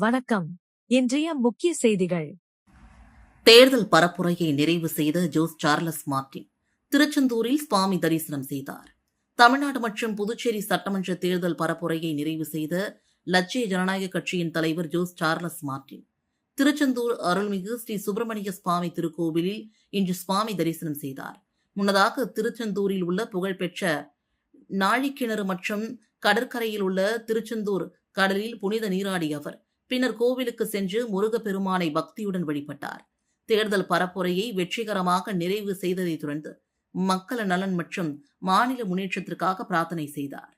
வணக்கம். இன்றைய முக்கிய செய்திகள். தேர்தல் பரப்புரையை நிறைவு செய்த ஜோஸ் சார்லஸ் மார்டின் திருச்செந்தூரில் சுவாமி தரிசனம் செய்தார். தமிழ்நாடு மற்றும் புதுச்சேரி சட்டமன்ற தேர்தல் பரப்புரையை நிறைவு செய்த லட்சிய ஜனநாயக கட்சியின் தலைவர் ஜோஸ் சார்லஸ் மார்டின் திருச்செந்தூர் அருள்மிகு ஸ்ரீ சுப்பிரமணிய சுவாமி திருக்கோவிலில் இன்று சுவாமி தரிசனம் செய்தார். முன்னதாக திருச்செந்தூரில் உள்ள புகழ்பெற்ற நாழிக்கிணறு மற்றும் கடற்கரையில் உள்ள திருச்செந்தூர் கடலில் புனித நீராடிய அவர் பின்னர் கோவிலுக்கு சென்று முருகப்பெருமானை பக்தியுடன் வழிபட்டார். தேர்தல் பரப்புரையை வெற்றிகரமாக நிறைவு செய்ததைத் தொடர்ந்து மக்கள் நலன் மற்றும் மாநில முன்னேற்றத்திற்காக பிரார்த்தனை செய்தார்.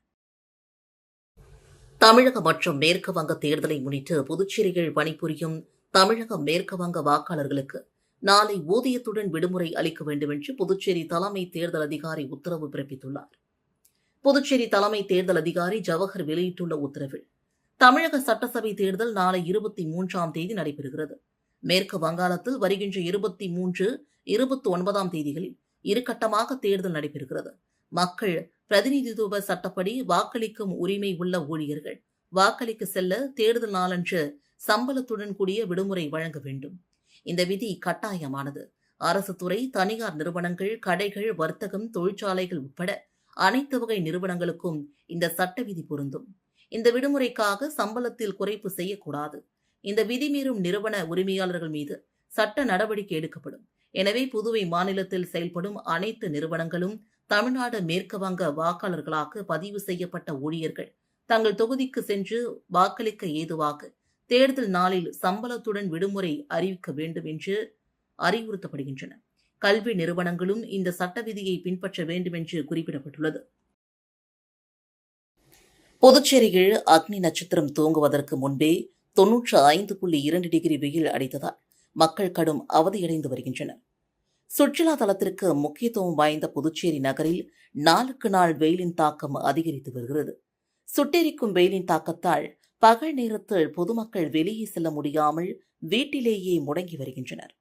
தமிழக மற்றும் மேற்கு வங்க தேர்தலை முன்னிட்டு புதுச்சேரியில் பணிபுரியும் தமிழக மேற்கு வங்க வாக்காளர்களுக்கு நாளை ஊதியத்துடன் விடுமுறை அளிக்க வேண்டும் என்று புதுச்சேரி தலைமை தேர்தல் அதிகாரி உத்தரவு பிறப்பித்துள்ளார். புதுச்சேரி தலைமை தேர்தல் அதிகாரி ஜவஹர் வெளியிட்டுள்ள உத்தரவில் தமிழக சட்டசபை தேர்தல் நாளை 23ஆம் தேதி நடைபெறுகிறது. மேற்கு வங்காளத்தில் வருகின்ற 23, 29ஆம் தேதிகளில் இரு கட்டமாக தேர்தல் நடைபெறுகிறது. மக்கள் பிரதிநிதித்துவ சட்டப்படி வாக்களிக்கும் உரிமை உள்ள ஊழியர்கள் வாக்களிக்க செல்ல தேர்தல் நாளன்று சம்பளத்துடன் கூடிய விடுமுறை வழங்க வேண்டும். இந்த விதி கட்டாயமானது. அரசு துறை, தனியார் நிறுவனங்கள், கடைகள், வர்த்தகம், தொழிற்சாலைகள் உட்பட அனைத்து வகை நிறுவனங்களுக்கும் இந்த சட்ட விதி பொருந்தும். இந்த விடுமுறைக்காக சம்பளத்தில் குறைப்பு செய்யக்கூடாது. இந்த விதி மீறும் நிறுவன உரிமையாளர்கள் மீது சட்ட நடவடிக்கை எடுக்கப்படும். எனவே புதுவை மாநிலத்தில் செயல்படும் அனைத்து நிறுவனங்களும் தமிழ்நாடு மேற்கு வங்க வாக்காளர்களாக பதிவு செய்யப்பட்ட ஊழியர்கள் தங்கள் தொகுதிக்கு சென்று வாக்களிக்க ஏதுவாக தேர்தல் நாளில் சம்பளத்துடன் விடுமுறை அறிவிக்க வேண்டும் என்று அறிவுறுத்தப்படுகின்றன. கல்வி நிறுவனங்களும் இந்த சட்ட விதியை பின்பற்ற வேண்டும் என்று குறிப்பிடப்பட்டுள்ளது. புதுச்சேரியில் அக்னி நட்சத்திரம் தூங்குவதற்கு முன்பே 95.2 டிகிரி வெயில் அடித்ததால் மக்கள் கடும் அவதியடைந்து வருகின்றனர். சுற்றுலா தலத்திற்கு முக்கியத்துவம் வாய்ந்த புதுச்சேரி நகரில் நாளுக்கு நாள் வெயிலின் தாக்கம் அதிகரித்து வருகிறது. சுட்டெரிக்கும் வெயிலின் தாக்கத்தால் பகல் நேரத்தில் பொதுமக்கள் வெளியே செல்ல முடியாமல் வீட்டிலேயே முடங்கி வருகின்றனர்.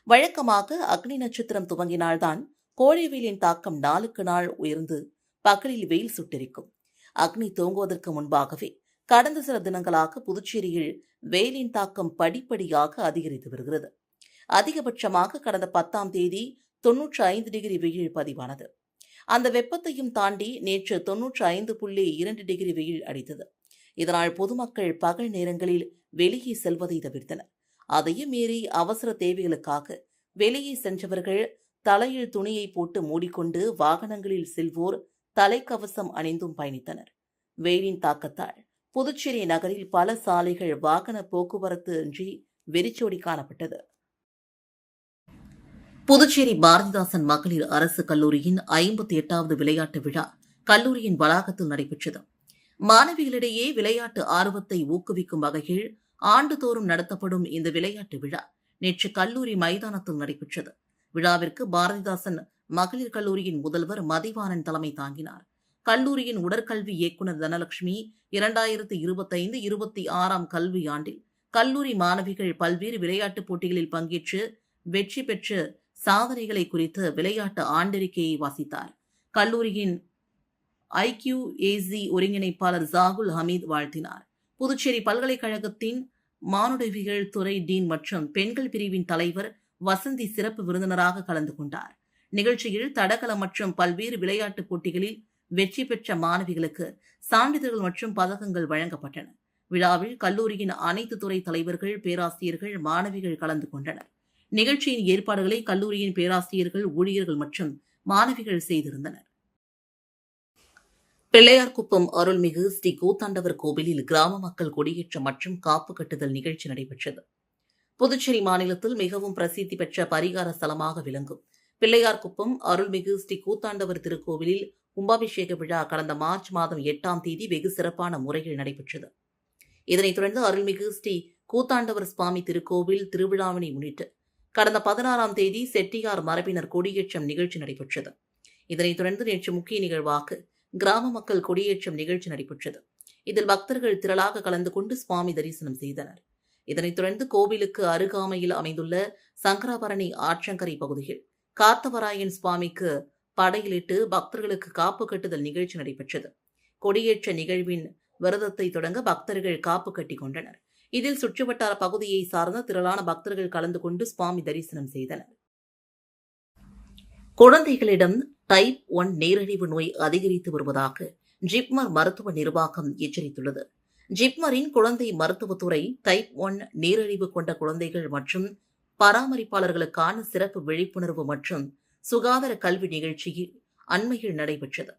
வழக்கமாக அக்னி நட்சத்திரம் துவங்கினால்தான் கோடை வெயிலின் தாக்கம் நாளுக்கு நாள் உயர்ந்து பகலில் வெயில் சுட்டெரிக்கும். அக்னி தூங்குவதற்கு முன்பாகவே கடந்த சில தினங்களாக புதுச்சேரியில் வெயிலின் தாக்கம் படிப்படியாக அதிகரித்து வருகிறது. அதிகபட்சமாக கடந்த 10ஆம் தேதி 95 டிகிரி வெயில் பதிவானது. அந்த வெப்பத்தையும் தாண்டி நேற்று 95.2 டிகிரி வெயில் அடித்தது. இதனால் பொதுமக்கள் பகல் நேரங்களில் வெளியே செல்வதை தவிர்த்தனர். அதையும் மீறி அவசர தேவைகளுக்காக வெளியே சென்றவர்கள் தலையில் துணியை போட்டு மூடிக்கொண்டு வாகனங்களில் செல்வோர் தலைக்கவசம் அணிந்தும் பயணித்தனர். வெயிலின் தாக்கத்தால் புதுச்சேரி நகரில் பல சாலைகள் வாகன போக்குவரத்து இன்றி வெறிச்சோடி காணப்பட்டது. புதுச்சேரி பாரதிதாசன் மகளிர் அரசு கல்லூரியின் 58வது விளையாட்டு விழா கல்லூரியின் வளாகத்தில் நடைபெற்றது. மாணவிகளிடையே விளையாட்டு ஆர்வத்தை ஊக்குவிக்கும் வகையில் ஆண்டுதோறும் நடத்தப்படும் இந்த விளையாட்டு விழா நேற்று கல்லூரி மைதானத்தில் நடைபெற்றது. விழாவிற்கு பாரதிதாசன் மகளிர் கல்லூரியின் முதல்வர் மதிவாணன் தலைமை தாங்கினார். கல்லூரியின் உடற்கல்வி இயக்குநர் தனலட்சுமி 2025-26ஆம் கல்வியாண்டில் கல்லூரி மாணவிகள் பல்வேறு விளையாட்டுப் போட்டிகளில் பங்கேற்று வெற்றி பெற்ற சாதனைகளை குறித்து விளையாட்டு ஆண்டறிக்கையை வாசித்தார். கல்லூரியின் IQAC ஒருங்கிணைப்பாளர் ஜாகுல் ஹமீத் வாழ்த்தினார். புதுச்சேரி பல்கலைக்கழகத்தின் மானுடவியல் துறை டீன் மற்றும் பெண்கள் பிரிவின் தலைவர் வசந்தி சிறப்பு விருந்தினராக கலந்து கொண்டார். நிகழ்ச்சியில் தடகளம் மற்றும் பல்வேறு விளையாட்டுப் போட்டிகளில் வெற்றி பெற்ற மாணவிகளுக்கு சான்றிதழ்கள் மற்றும் பதக்கங்கள் வழங்கப்பட்டன. விழாவில் கல்லூரியின் அனைத்து துறை தலைவர்கள், பேராசிரியர்கள், மாணவிகள் கலந்து கொண்டனர். நிகழ்ச்சியின் ஏற்பாடுகளை கல்லூரியின் பேராசிரியர்கள், ஊழியர்கள் மற்றும் மாணவிகள் செய்திருந்தனர். பிள்ளையார்குப்பம் அருள்மிகு ஸ்ரீ கூத்தாண்டவர் கோவிலில் கிராம மக்கள் கொடியேற்றம் மற்றும் காப்பு கட்டுதல் நிகழ்ச்சி நடைபெற்றது. புதுச்சேரி மாநிலத்தில் மிகவும் பிரசித்தி பெற்ற பரிகார ஸ்தலமாக விளங்கும் பிள்ளையார்குப்பம் அருள்மிகு ஸ்ரீ கூத்தாண்டவர் திருக்கோவிலில் கும்பாபிஷேக விழா கடந்த மார்ச் மாதம் 8ஆம் தேதி வெகு சிறப்பான முறையில் நடைபெற்றது. இதனைத் தொடர்ந்து அருள்மிகு ஸ்ரீ கூத்தாண்டவர் சுவாமி திருக்கோவில் திருவிழாவினை முன்னிட்டு கடந்த 16ஆம் தேதி செட்டியார் மரபினர் கொடியேற்றம் நிகழ்ச்சி நடைபெற்றது. இதனைத் தொடர்ந்து நேற்று முக்கிய நிகழ்வாக கிராம மக்கள் கொடியேற்றம் நிகழ்ச்சி நடைபெற்றது. இதில் பக்தர்கள் திரளாக கலந்து கொண்டு சுவாமி தரிசனம் செய்தனர். இதனைத் தொடர்ந்து கோவிலுக்கு அருகாமையில் அமைந்துள்ள சங்கராபரணி ஆற்றங்கரை பகுதியில் காத்தவராயன் சுவாமிக்கு படையிலிட்டு பக்தர்களுக்கு காப்பு கட்டுதல் நிகழ்ச்சி நடைபெற்றது. கொடியேற்ற நிகழ்வின் விரதத்தை தொடங்க பக்தர்கள் காப்பு கட்டிக் கொண்டனர். இதில் சுற்றுவட்டார பகுதியை சார்ந்த திரளான பக்தர்கள் கலந்து கொண்டு சுவாமி தரிசனம் செய்தனர். குழந்தைகளிடம் டைப் 1 நீரிழிவு நோய் அதிகரித்து வருவதாக ஜிப்மர் மருத்துவ நிர்வாகம் எச்சரித்துள்ளது. ஜிப்மரின் குழந்தை மருத்துவத்துறை டைப் 1 நீரிழிவு கொண்ட குழந்தைகள் மற்றும் பராமரிப்பாளர்களுக்கான சிறப்பு விழிப்புணர்வு மற்றும் சுகாதார கல்வி நிகழ்ச்சி அண்மையில் நடைபெற்றது.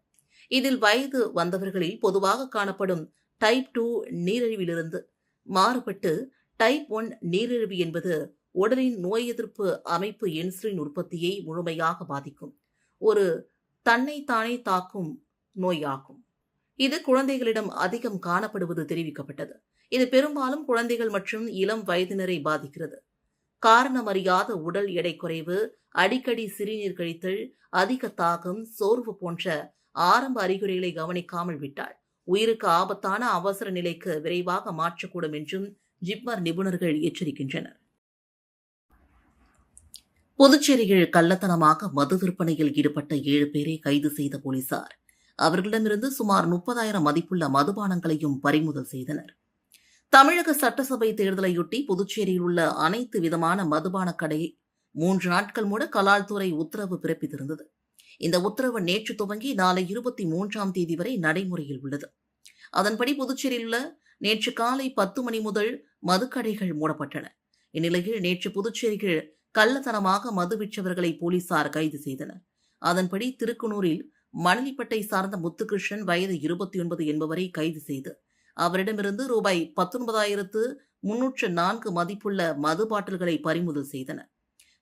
இதில் வயது வந்தவர்களில் பொதுவாக காணப்படும் டைப் 2 நீரிழிவிலிருந்து மாறுபட்டு டைப் 1 நீரிழிவு என்பது உடலின் நோய் எதிர்ப்பு அமைப்பு இன்சுலின் உற்பத்தியை முழுமையாக பாதிக்கும் ஒரு தன்னைத்தானே தாக்கும் நோயாகும். இது குழந்தைகளிடம் அதிகம் காணப்படுவது தெரிவிக்கப்பட்டது. இது பெரும்பாலும் குழந்தைகள் மற்றும் இளம் வயதினரை பாதிக்கிறது. காரணமறியாத உடல் எடை குறைவு, அடிக்கடி சிறுநீர் கழித்தல், அதிக தாகம், சோர்வு போன்ற ஆரம்ப அறிகுறிகளை கவனிக்காமல் விட்டால் உயிருக்கு ஆபத்தான அவசர நிலைக்கு விரைவாக மாற்றக்கூடும் என்றும் ஜிப்மர் நிபுணர்கள் எச்சரிக்கின்றனர். புதுச்சேரியில் கள்ளத்தனமாக மது விற்பனையில் ஈடுபட்ட 7 பேரை கைது செய்த போலீசார் அவர்களிடமிருந்து சுமார் 30,000 மதிப்புள்ள மதுபானங்களையும் பறிமுதல் செய்தனர். தமிழக சட்டசபை தேர்தலையொட்டி புதுச்சேரியில் உள்ள அனைத்து விதமான மதுபான கடை 3 நாட்கள் மூட கலால்துறை உத்தரவு பிறப்பித்திருந்தது. இந்த உத்தரவு நேற்று துவங்கி நாளை 23ஆம் தேதி வரை நடைமுறையில் உள்ளது. அதன்படி புதுச்சேரியில் உள்ள நேற்று காலை 10 மணி முதல் மதுக்கடைகள் மூடப்பட்டன. இந்நிலையில் நேற்று புதுச்சேரியில் கள்ளத்தனமாக மது விற்றவர்களை போலீசார் கைது செய்தனர். அதன்படி திருக்குனூரில் மணலிப்பட்டை சார்ந்த முத்துகிருஷ்ணன் வயது 29 என்பவரை கைது செய்து அவரிடமிருந்து ரூபாய் 19,304 மதிப்புள்ள மது பாட்டில்களை பறிமுதல் செய்தனர்.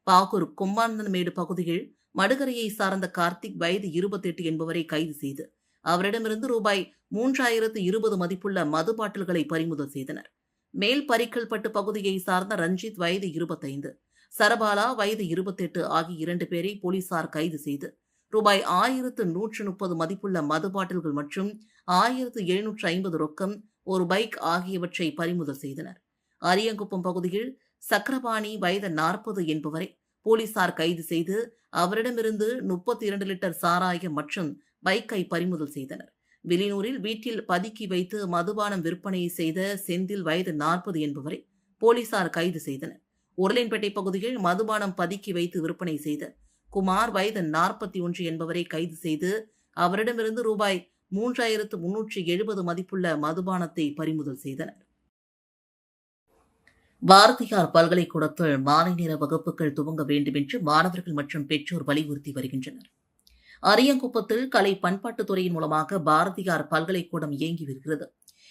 பாகூர் கும்மாந்தன்மேடு பகுதியில் மடுகரையை சார்ந்த கார்த்திக் வயது 28 என்பவரை கைது செய்து அவரிடமிருந்து ரூபாய் 3,020 மதிப்புள்ள மது பாட்டில்களை பறிமுதல் செய்தனர். மேல் பரிக்கல்பட்டு பகுதியை சார்ந்த ரஞ்சித் வயது 25, சரபாலா வயது 28 ஆகிய 2 பேரை போலீசார் கைது செய்து ரூபாய் 1,130 மதிப்புள்ள மது பாட்டில்கள் மற்றும் 1,750 ரொக்கம், ஒரு பைக் ஆகியவற்றை பறிமுதல் செய்தனர். அரியங்குப்பம் பகுதியில் சக்கரபாணி வயது 40 என்பவரை போலீசார் கைது செய்து அவரிடமிருந்து 32 லிட்டர் சாராயம் மற்றும் பைக்கை பறிமுதல் செய்தனர். வில்லியனூரில் வீட்டில் பதுக்கி வைத்து மதுபானம் விற்பனை செய்த செந்தில் வயது 40 என்பவரை போலீசார் கைது செய்தனர். உருளையன்பேட்டை பகுதியில் மதுபானம் பதுக்கி வைத்து விற்பனை செய்த குமார் வயது 41 என்பவரை கைது செய்து அவரிடமிருந்து ரூபாய் 3,370 மதிப்புள்ள மதுபானத்தை பறிமுதல் செய்தனர். பாரதியார் பல்கலைக்கூடத்தில் மாலை நேர வகுப்புகள் துவங்க வேண்டும் என்று மாணவர்கள் மற்றும் பெற்றோர் வலியுறுத்தி வருகின்றனர். அரியங்குப்பத்தில் கலை பண்பாட்டுத்துறையின் மூலமாக பாரதியார் பல்கலைக்கூடம் இயங்கி வருகிறது.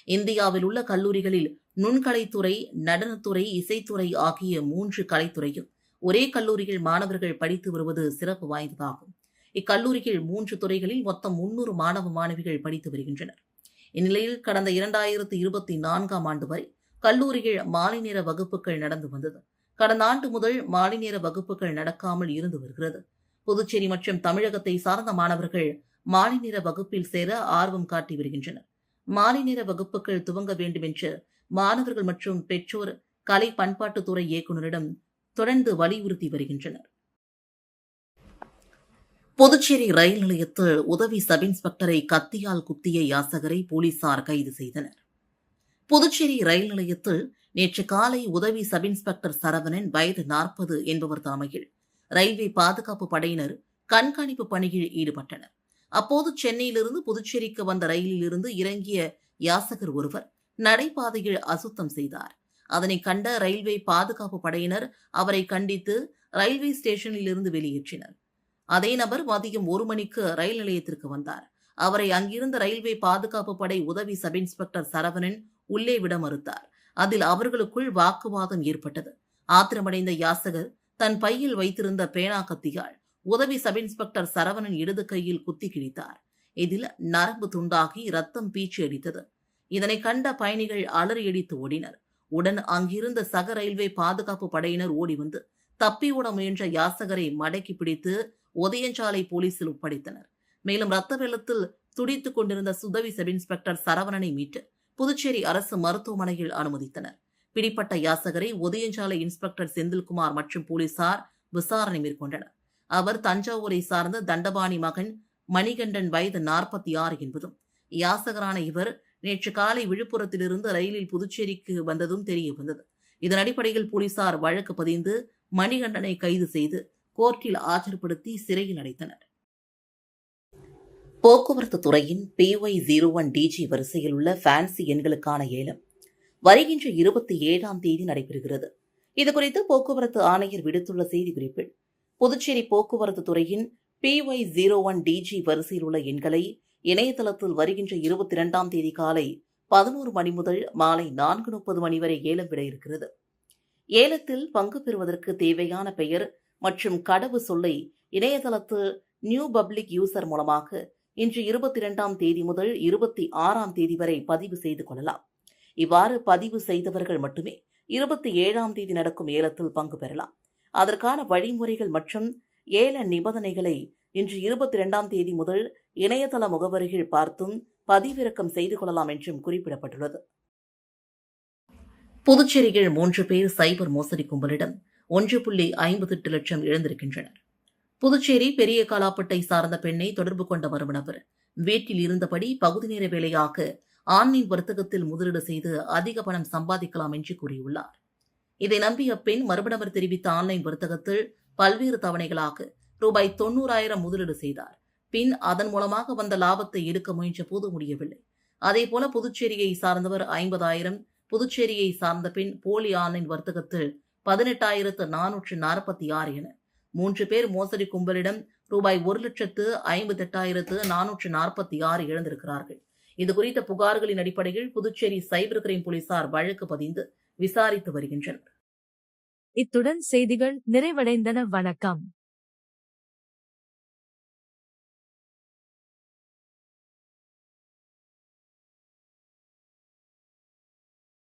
இந்தியாவில் உள்ள கல்லூரிகளில் நுண்கலைத்துறை, நடனத்துறை, இசைத்துறை ஆகிய 3 கலைத்துறையும் ஒரே கல்லூரியில் மாணவர்கள் படித்து வருவது சிறப்பு வாய்ந்ததாகும். இக்கல்லூரியில் 3 துறைகளில் மொத்தம் 300 மாணவ மாணவிகள் படித்து வருகின்றனர். இந்நிலையில் கடந்த 2024ஆம் ஆண்டு வரை கல்லூரியில் மாலை நேர வகுப்புகள் நடந்து வந்தது. கடந்த ஆண்டு முதல் மாலை நேர வகுப்புகள் நடக்காமல் இருந்து வருகிறது. புதுச்சேரி மற்றும் தமிழகத்தை சார்ந்த மாணவர்கள் மாலை நேர வகுப்பில் சேர ஆர்வம் காட்டி வருகின்றனர். மாலை நேர வகுப்புகள் துவங்க வேண்டும் என்று மாணவர்கள் மற்றும் பெற்றோர் கலை பண்பாட்டுத்துறை இயக்குநரிடம் தொடர்ந்து வலியுறுத்தி வருகின்றனர். புதுச்சேரி ரயில் நிலையத்தில் உதவி சப் இன்ஸ்பெக்டரை கத்தியால் குத்திய யாசகரை போலீசார் கைது செய்தனர். புதுச்சேரி ரயில் நிலையத்தில் நேற்று காலை உதவி சப் இன்ஸ்பெக்டர் சரவணன் வயது 40 என்பவர் தலைமையில் ரயில்வே பாதுகாப்பு படையினர் கண்காணிப்பு பணியில் ஈடுபட்டனர். அப்போது சென்னையிலிருந்து புதுச்சேரிக்கு வந்த ரயிலில் இருந்து இறங்கிய யாசகர் ஒருவர் நடைபாதையில் அசுத்தம் செய்தார். அதனை கண்ட ரயில்வே பாதுகாப்பு படையினர் அவரை கண்டித்து ரயில்வே ஸ்டேஷனில் இருந்து வெளியேற்றினர். அதே நபர் மதியம் 1 மணிக்கு ரயில் நிலையத்திற்கு வந்தார். அவரை அங்கிருந்த ரயில்வே பாதுகாப்பு படை உதவி சப் இன்ஸ்பெக்டர் சரவணன் உள்ளே விட மறுத்தார். அதில் அவர்களுக்குள் வாக்குவாதம் ஏற்பட்டது. ஆத்திரமடைந்த யாசகர் தன் பையில் வைத்திருந்த பேனா கத்தியால் உதவி சப் இன்ஸ்பெக்டர் சரவணன் இடது கையில் குத்தி கிழித்தார். இதில் நரம்பு துண்டாகி ரத்தம் பீச்சி அடித்தது. இதனை கண்ட பயணிகள் அலறியடித்து ஓடினர். உடன் அங்கிருந்த சக ரயில்வே பாதுகாப்பு படையினர் ஓடி வந்து தப்பி ஓட முயன்ற யாசகரை மடக்கி பிடித்து ஒதியஞ்சாலை போலீசில் ஒப்படைத்தனர். மேலும் ரத்த வெள்ளத்தில் துடித்துக் கொண்டிருந்த உதவி சப் இன்ஸ்பெக்டர் சரவணனை மீட்டு புதுச்சேரி அரசு மருத்துவமனையில் அனுமதித்தனர். பிடிப்பட்ட யாசகரை ஒதியஞ்சாலை இன்ஸ்பெக்டர் செந்தில்குமார் மற்றும் போலீசார் விசாரணை மேற்கொண்டனர். அவர் தஞ்சாவூரை சார்ந்த தண்டபாணி மகன் மணிகண்டன் வயது 46 என்பதும் யாசகரான இவர் நேற்று காலை விழுப்புரத்திலிருந்து ரயிலில் புதுச்சேரிக்கு வந்ததும் தெரிய வந்தது. இதன் அடிப்படையில் போலீசார் வழக்கு பதிந்து மணிகண்டனை கைது செய்து கோர்ட்டில் ஆஜர்படுத்தி சிறையில் அடைத்தனர். போக்குவரத்து துறையின் PY01 DG வரிசையில் உள்ள ஃபேன்சி எண்களுக்கான ஏலம் வருகின்ற 27ஆம் தேதி நடைபெறுகிறது. இதுகுறித்து போக்குவரத்து ஆணையர் விடுத்துள்ள செய்திக்குறிப்பில், புதுச்சேரி போக்குவரத்து துறையின் PY01 DG வரிசையில் உள்ள எண்களை இணையதளத்தில் வருகின்ற 22ஆம் தேதி காலை 11 மணி முதல் மாலை 4:30 மணி வரை ஏலம் விட இருக்கிறது. ஏலத்தில் பங்கு பெறுவதற்கு தேவையான பெயர் மற்றும் கடவு சொல்லை இணையதளத்தில் நியூ பப்ளிக் யூசர் மூலமாக இன்று 22ஆம் தேதி முதல் 26ஆம் தேதி வரை பதிவு செய்து கொள்ளலாம். இவ்வாறு பதிவு செய்தவர்கள் மட்டுமே 27ஆம் தேதி நடக்கும் ஏலத்தில் பங்கு பெறலாம். அதற்கான வழிமுறைகள் மற்றும் ஏல நிபந்தனைகளை இன்று 22ஆம் தேதி முதல் இணையதள முகவரிகள் பார்த்தும் பதிவிறக்கம் செய்து கொள்ளலாம் என்றும் குறிப்பிடப்பட்டுள்ளது. புதுச்சேரியில் 3 பேர் சைபர் மோசடி கும்பலிடம் 1.58 லட்சம் இழந்திருக்கின்றனர். புதுச்சேரி பெரிய காலாப்பட்டை சார்ந்த பெண்ணை தொடர்பு கொண்ட மர்ம நபர் வீட்டில் இருந்தபடி பகுதி நேர வேலையாக ஆன்லைன் வர்த்தகத்தில் முதலீடு செய்து அதிக பணம் சம்பாதிக்கலாம் என்று கூறியுள்ளார். இதை நம்பிய பெண் மர்ம நபர் தெரிவித்த ஆன்லைன் வர்த்தகத்தில் பல்வேறு தவணைகளாக ரூபாய் 90,000 முதலீடு செய்தார். பின் அதன் மூலமாக வந்த லாபத்தை எடுக்க முயன்ற போது முடியவில்லை. அதேபோல புதுச்சேரியை சார்ந்தவர் 50,000, புதுச்சேரியை சார்ந்த பெண் போலி ஆன்லைன் வர்த்தகத்தில் 18,446 என 3 பேர் மோசடி கும்பலிடம் ரூபாய் 1,58,446 இழந்திருக்கிறார்கள். இதுகுறித்த புகார்களின் அடிப்படையில் புதுச்சேரி சைபர் கிரைம் போலீசார் வழக்கு பதிந்து விசாரித்து வருகின்றனர். இத்துடன் செய்திகள் நிறைவடைந்தன. வணக்கம்.